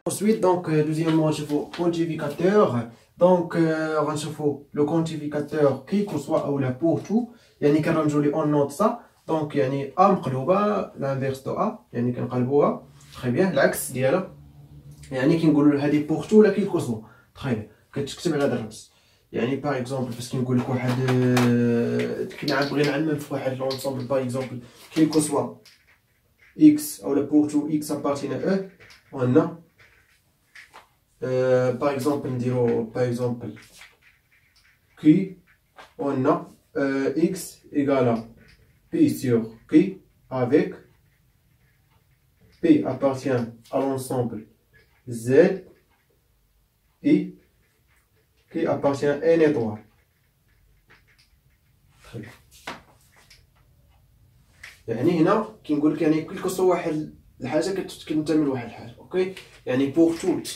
Ensuite, donc, deuxièmement, je fais quantificateur. Donc, on va le quantificateur qui que soit ou la pour tout. يعني كنرمجوا on note ça. Donc, يعني A مقلوبة l'inverse de A. يعني كنقلبوها. Très bien. العكس ديالها. يعني كنقولوا هذه pour tout ولا كي que soit. Très bien. كتكتب على هذا الرمز. يعني باغ اكزومبل باش كنقول لك واحد كنبغي نعمم في واحد لونسومبل باغ اكزومبل كي que soit x ou la pour tout x appartient à E. On a par exemple, par exemple, Q, on a X égale à P sur Q avec P appartient à l'ensemble Z et Q appartient à N étoile. Très bien. يعني هنا كنقول لك يعني كل كسوا واحد الحاجة كتنتمي لواحد الحاجة، اوكي؟ يعني pour toute.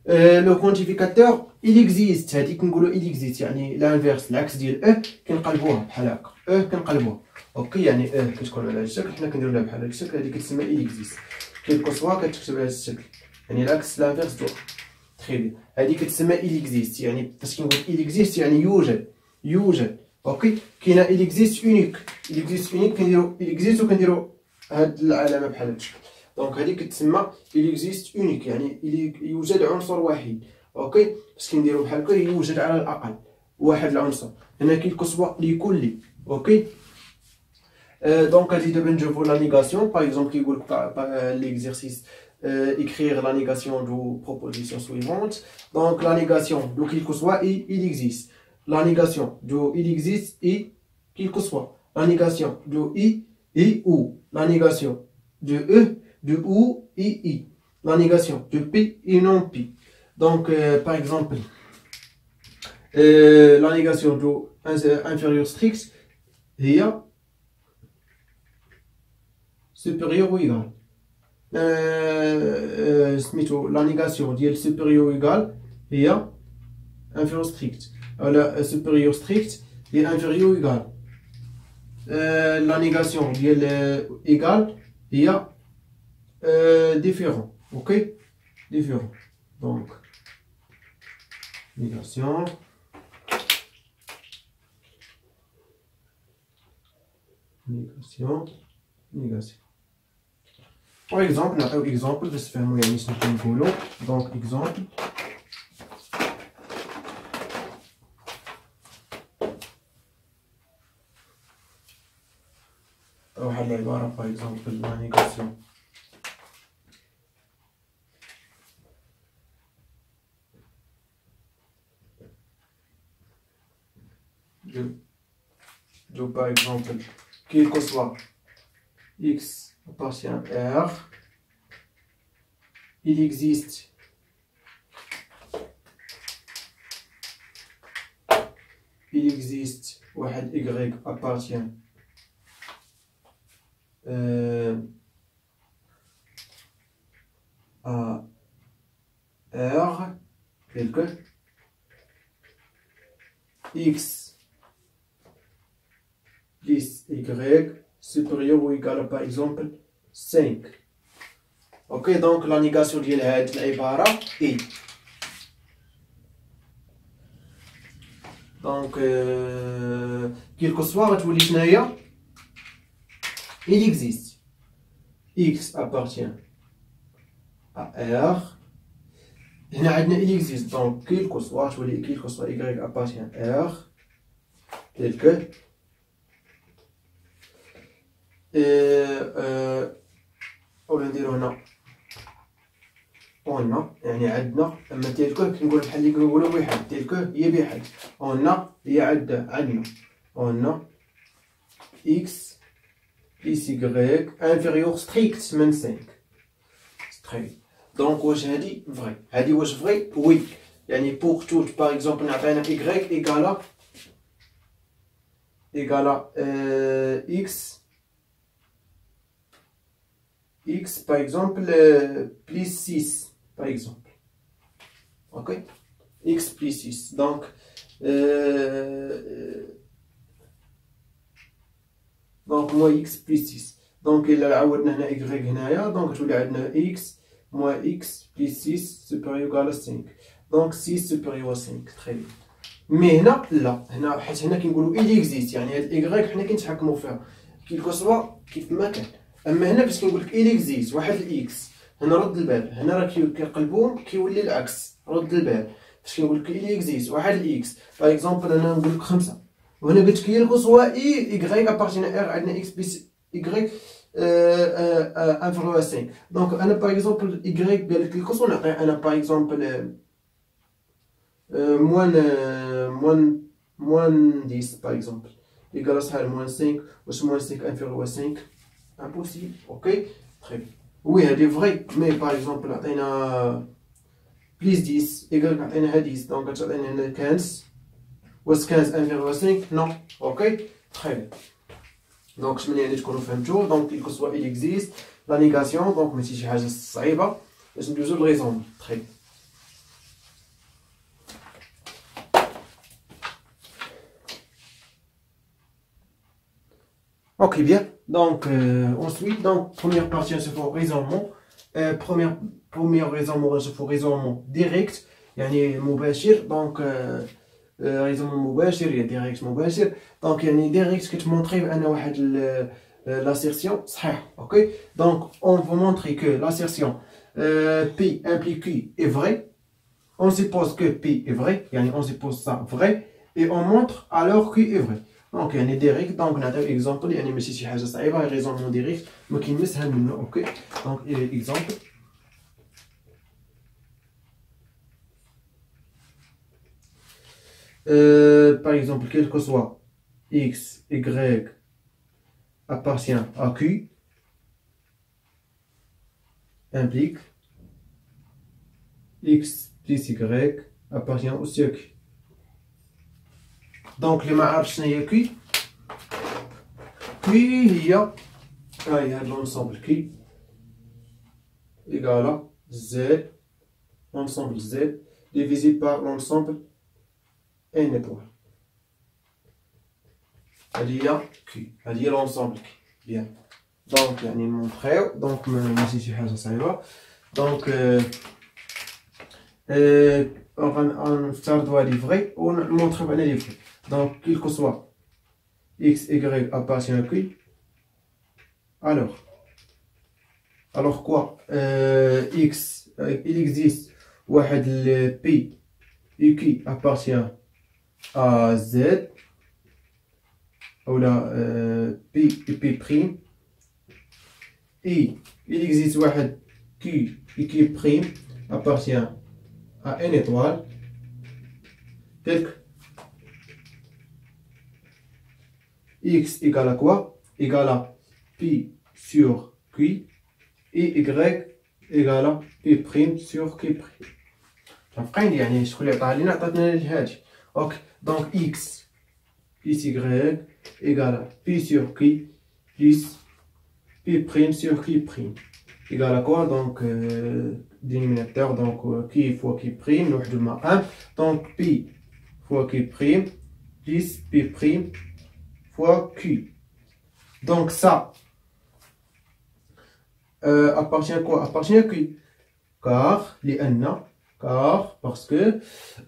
لو كونتيفيكاتور il existe هادي كنقولوا il existe يعني لانفيرس العكس ديال او كنقلبوها بحال هكا او كنقلبوها اوكي يعني او كتكون على هذا الشكل حنا كنديرو لها بحال هذا الشكل هادي كتسمى il existe كيلكو سوا كتكتب على هذا الشكل يعني العكس لانفيرس دو تري بيان هادي كتسمى il existe يعني فاش كنقول il existe يعني يوجد اوكي كاينه il existe unique كنديرو il existe وكنديرو هاد العلامه بحال هذا الشكل دونك هذه كتسمى il existe unique يعني يوجد عنصر واحد اوكي باش كنديرو بحال هكا يوجد على الاقل واحد العنصر هنا كيلكو سوا لكل اوكي دونك غادي دابا نشوفو لا نيغاسيون باغ اكزومبل كيقول لك ليكزيرسيس écrire la négation de proposition suivante donc la négation de quel que soit il existe la négation de il existe et quel que soit la négation de i et ou la négation de e de ou et i la négation de p et non p donc par exemple la négation de inférieur strict هي supérieur ou égal سميتو لا نيغاسيون ديال supérieur ou égal هي inférieur strict ولا supérieur strict هي inférieur ou égal لا نيغاسيون ديال égal هي différent ok différent donc négation par exemple نعطيو exemple باش تفهموا يعني شنو كنقولوا دونك exemple واحد العباره par exemple la négation de par exemple quel que soit x appartient à R, il existe واحد y appartient à R tel que x plus y supérieur ou égal à par exemple 5 ok donc la négation ديال هاد العبارة est donc quel que soit غتولي شناهي il existe x appartient à R هنا عندنا il existe donc quel que soit تولي quel que soit y appartient à R tel que ولا نديرو هنا اون يعني عندنا اما تيلكو كنقول بحال اللي كنقولو بواحد تيلكو هي بواحد اون هي عندنا اون اكس بليس y انفيريور ستريكت من 5 ستريكت دونك واش هادي فري هادي واش فري وي يعني بوغ توت باغ اكزومبل نعطينا y ايكالا x par exemple plus 6 par exemple ok x plus 6 donc moi x plus 6 donc إلا عاودنا هنا y هنايا دونك تولي عندنا x moins x plus 6 supérieur égal à 5. Donc 6 supérieur à 5. Très bien. مي هنا لا، هنا حيت هنا كنقولوا il existe، يعني هاد y حنا كنتحكموا فيها كيلكو سوا كيف ما كان. اما هنا باش كنقول لك il existe واحد الاكس، هنا رد البال، هنا راه كيقلبوهم كيولي العكس، رد البال فاش كنقول لك il existe واحد الاكس. باغ اكزومبل انا نقول لك 5، وهنا قلت لك كيلكو سوا y ابارتين ار، عندنا x بلس y inférieur à 5. دونك انا باغ اكزومبل y قال لك كيلكو سوا نعطي انا باغ اكزومبل moins 10 par exemple égal à ça moins 5 ou moins 5 inférieur à 5, impossible. Ok, très bien. Oui, elle est vraie, mais par exemple on a plus 10 égal à 10, donc on a 15 ou 15 inférieur à 5, non. Ok, très bien. Donc je vais vous faire donc il soit il existe la négation, donc mais si j'ai حاجه صعيبه باش ندوزو للريزون. très bien. Ok, bien. Donc, ensuite, donc, première partie, on se fait raisonnement. Première raisonnement, on se fait raisonnement direct. يعني مباشر. Donc, raisonnement مباشر, il y a direct مباشر. Donc, يعني direct كتمونطري بأن واحد l'assertion صحيح. Ok. Donc, on va montrer que l'assertion P implique Q est vrai. On suppose que P est vrai. يعني on suppose ça vrai. Et on montre alors Q est vrai. Donc يعني ديريكت. دونك نعطيو اكزومبل، يعني ماشي شي حاجه صعيبه، ريزونمون ديريكت ما كاين ما سهل منه. اوكي دونك اكزومبل par exemple quel que soit x y appartient à q implique x plus y appartient aussi à q. دونك اللي ما عرفش شنو هي q، هي هاد لونسومبل كي égale z l'ensemble z divisé par l'ensemble n étoile. هادي هي كي، هادي هي لونسومبل كي. بيان. دونك يعني نمونطريو، دونك ماشي شي حاجه صعيبه. دونك غنفترضوا هادي فري ونمونطريو بان هادي فري. دونك كيل كو سوا x y appartient à q. Alors quoi, x il existe واحد p et q appartient à z ou là p et p prime, et il existe واحد q et q prime appartient à n étoile tel que x égale à quoi, égale à p sur q et y égale à p prime sur q prime. فاهمين يعني شكون اللي عطاها لينا؟ عطاتنا هادي. اوكي دونك x plus y égale à p sur q plus p prime sur q prime égale à quoi? Donc dénominateur, donc q fois q prime نوحدو مع 1. donc p fois q prime plus p prime fois q. donc ça appartient à quoi? Appartient à q, car parce que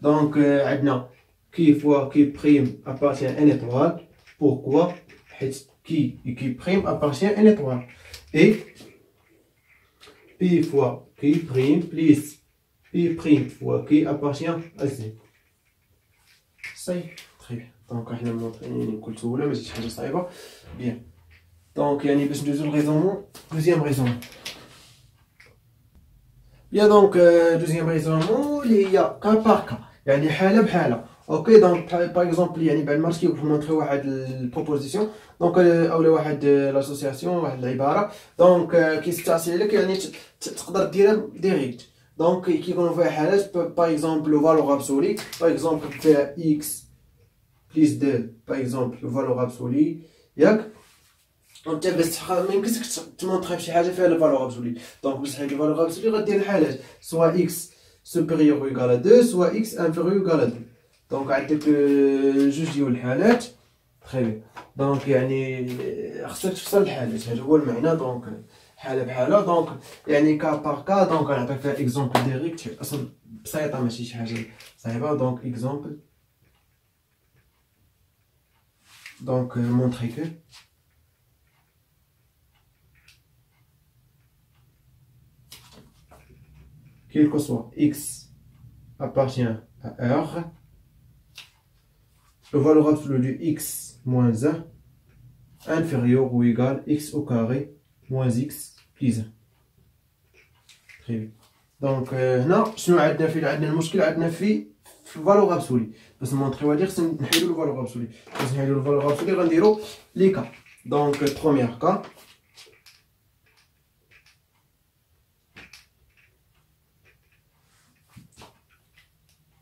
donc عندنا q fois q prime appartient à n étoile. pourquoi? حيت q et q prime appartient à n étoile, et p fois q prime plus p prime fois q appartient à z. صحيح. très bien. دونك حنا مونطريين بكل سهوله، ماشي شي حاجه صعيبه. بيان. دونك يعني باش ندوزو للريزونمون، دوزيام ريزونمون. بيان دونك دوزيام ريزونمون اللي هي كا بار كا، يعني حاله بحاله. اوكي دونك باغ اكزومبل يعني بعد ما كيبغيو مونطري واحد البروبوزيسيون، دونك اولا واحد لاسوسياسيون، واحد العباره، دونك كيستعصي عليك يعني تقدر ديرها ديريكت. دونك كيكونوا فيها حالات باغ اكزومبل لو فالور ابسولي، باغ اكزومبل فيها اكس بليس 2 باغ اكزومبل لو فالور ابسولي ياك. وانت باش ما يمكنش تمونطري فشي حاجه فيها لو فالور ابسولي. دونك باش تحيد لو فالور ابسولي غدير الحالات سوا اكس سوبيريور ايكال 2 سوا اكس انفيريور ايكال 2. دونك عندك جوج ديال الحالات. تري بيان. دونك يعني خصك تفصل الحالات، هذا هو المعنى. دونك بحال بحال دونك يعني كا بار كا دونك غنعطيك فيها اكزومبل ديريكت اصلا بسيطه ماشي شي حاجه صعيبه دونك اكزومبل دونك montrer que quel que soit x appartient à R, le valeur absolue du x moins 1 inférieur ou égal x au carré moins x plus 1. Très bien. Donc هنا شنو عندنا فيه عندنا المشكل عندنا في الفالور ابسولي باش نمونطريوها دير خصنا نحيدو الفالور ابسولي باش نحيدو الفالور ابسولي غنديرو لي كا دونك بروميير كا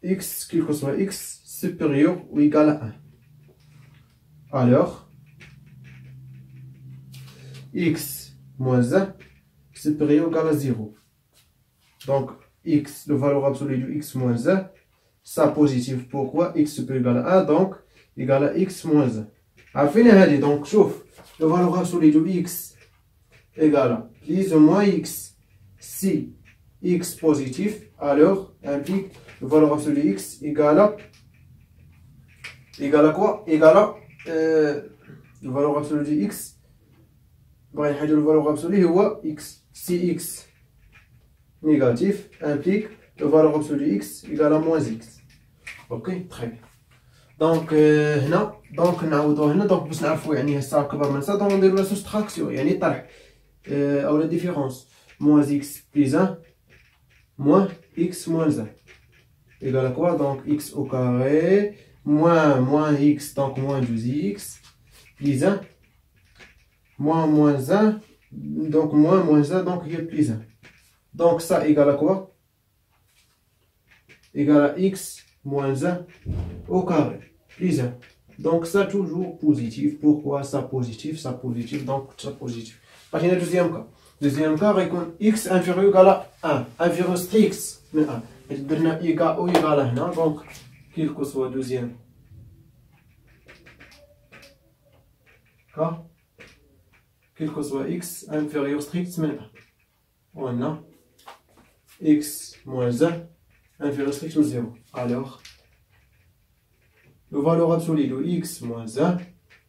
x quel que soit x supérieur ou égal à 1 alors x moins 1 supérieur ou égal à 0 donc x le valeur absolue du x moins 1 ça positif pourquoi x supérieur ou égal à 1 donc égal à x moins 1 عارفين هذه دونك شوف le valeur absolue du x égal à plus ou moins x si x positif alors implique le valeur absolue de x égale à quoi? Égale à le valeur absolue de x. Le valeur absolue est x. Si x négatif implique le valeur absolue de x égale à moins x. Ok, très bien. Donc, هنا donc نعوضو هنا donc باش نعرفو يعني هسا كبر من ça donc نديرو لا سوستراكسيون يعني الطرح أو لا ديفيرونس moins x plus 1 moins x moins 1 égale à quoi? Donc x au carré moins x donc moins 12x plus 1 moins 1 donc moins 1 donc il y a plus 1 donc ça égale à quoi? Égale à x moins 1 au carré plus 1 donc ça toujours positif. Pourquoi ça positif donc ça positif. Partons du deuxième cas يكون x inférieur à 1 inférieur strict من 1 درنا égal ou égal هنا donc quel que soit deuxième cas quel que soit x inférieur strict من 1 on a x moins 1 inférieur strict de 0 alors le valeur absolue de x moins 1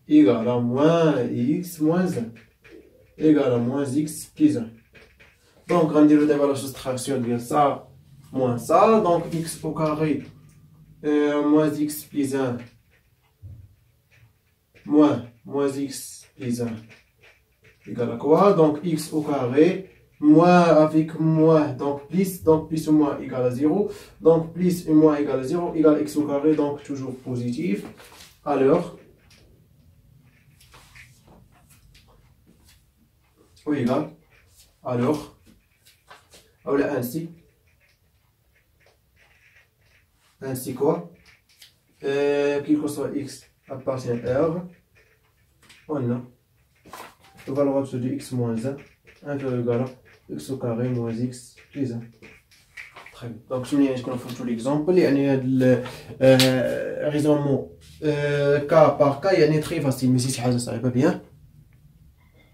égale à moins x moins 1 égale à moins x plus 1 donc on dit le valeur soustraction de ça moins ça donc x au carré moins x plus 1 moins x plus 1 égale à quoi? Donc x au carré moins avec moins donc plus ou moins égale à 0 donc plus et moins égale à 0 égale x au carré donc toujours positif alors ou égal alors ainsi quoi quel que soit x appartient à R on a le valeur absolue de x moins 1 inférieur égal à x au carré moins x plus 1 très bien donc je vais vous faire l'exemple يعني هذا raisonnement cas par cas يعني très facile mais si حاجه صعيبه bien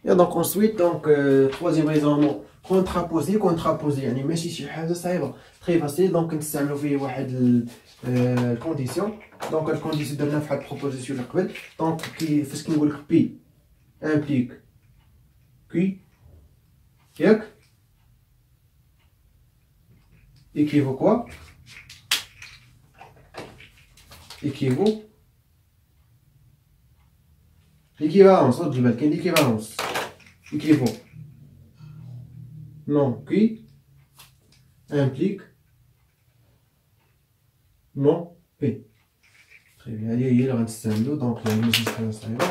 et donc ensuite donc troisième raisonnement contraposé يعني ماشي شي حاجه صعيبه très facile donc نستعملوا فيه واحد الكونديسيون دونك الكونديسيون درنا في واحد البروبوزيسيون اللي قبل دونك فاش كنقول لك بي امبليك كي ياك équivaut quoi? équivaut l'équivalence رد بالك كاين l'équivalence équivaut non qui implique non P. Très bien, هذه هي اللي غنستعملو دونك يعني ماشي حاجة صعيبة.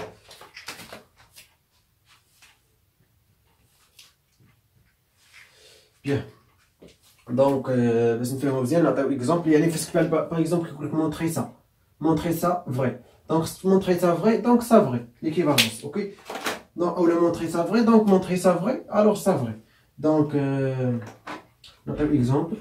Bien. Donc باش نفهمو مزيان نعطيو اكزومبل يعني فاش كتبان باغ اكزومبل كيقول لك مونطري سا فري دونك مونطري سا فري دونك سا فري l'équivalence اوكي دونك اولا مونطري سا فري دونك مونطري سا فري الوغ سا فري دونك نعطيو اكزومبل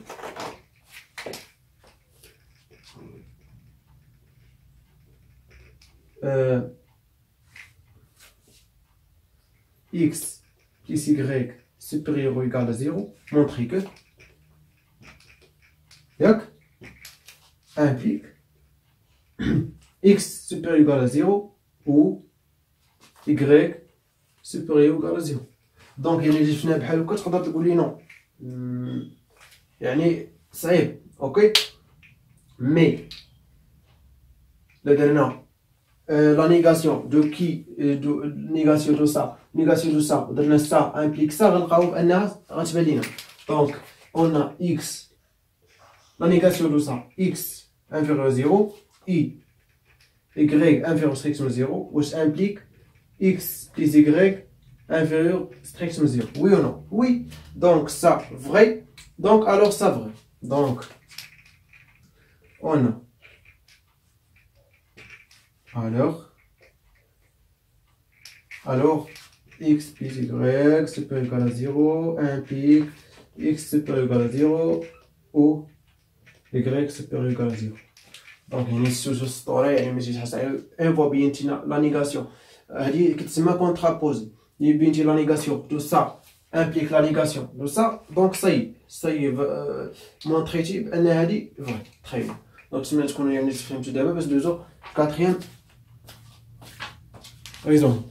x plus y supérieur ou égal à 0, montrer que implique x supérieur ou égal à 0 ou y supérieur ou égal à 0. Donc يعني اللي شفنا بحال هكا تقدر تقول لي نو يعني صعيب اوكي مي لا درنا la négation de qui négation de ça درنا ça implique ça غنلقاو بانها غتبان لينا دونك on a x la négation de ça x inférieur à 0 y inférieur strictement 0 واش implique x plus y inférieur strictement 0 oui ou non oui donc ça vrai donc alors ça vrai donc on a alors x plus y supérieur égal à 0 implique x supérieur égal à 0 ou y supérieur égal à 0 دونك يعني السوجو السطوري يعني ما تجيش حاسه ان فوا بينتينا لا نيغاسيون هادي كتسمى كونترابوزي اللي بينتي لا نيغاسيون دو سا امبليك لا نيغاسيون دو سا دونك صاي مونطريتي بان هادي فري تري بيان دونك نتمنى تكونوا يعني فهمتوا دابا باش ندوزو كاتريام ريزون